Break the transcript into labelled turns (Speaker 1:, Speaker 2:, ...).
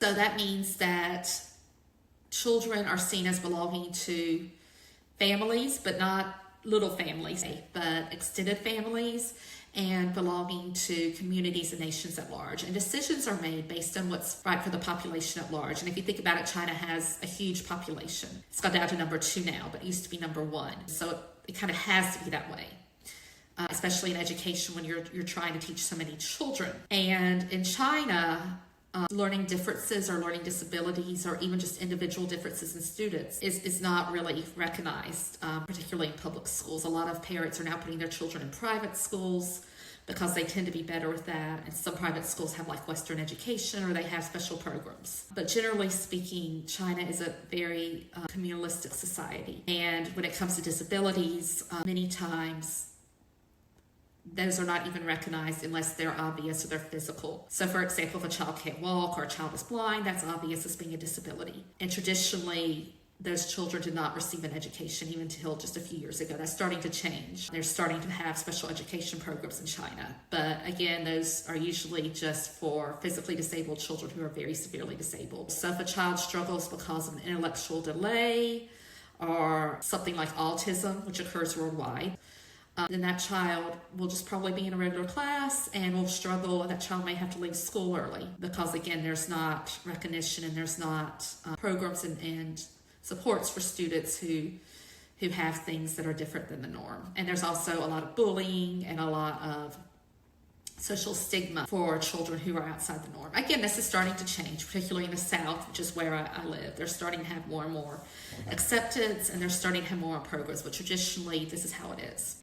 Speaker 1: So that means that children are seen as belonging to families, but not little families, but extended families, and belonging to communities and nations at large. And decisions are made based on what's right for the population at large. And if you think about it, China has a huge population. It's gone down to number 2 now, but it used to be number 1. So it kind of has to be that way. Especially in education when you're trying to teach so many children. And in China, learning differences or learning disabilities or even just individual differences in students is not really recognized, particularly in public schools. A lot of parents are now putting their children in private schools because they tend to be better with that. And some private schools have like Western education or they have special programs. But generally speaking, China is a very communalistic society. And when it comes to disabilities, many times those are not even recognized unless they're obvious or they're physical. So for example, if a child can't walk or a child is blind, that's obvious as being a disability. And traditionally, those children did not receive an education even until just a few years ago. That's starting to change. They're starting to have special education programs in China. But again, those are usually just for physically disabled children who are very severely disabled. So if a child struggles because of an intellectual delay or something like autism, which occurs worldwide, then that child will just probably be in a regular class and will struggle, and that child may have to leave school early because, again, there's not recognition and there's not programs and supports for students who have things that are different than the norm. And there's also a lot of bullying and a lot of social stigma for children who are outside the norm. Again, this is starting to change, particularly in the South, which is where I live. They're starting to have more and more acceptance, and they're starting to have more progress, but traditionally, this is how it is.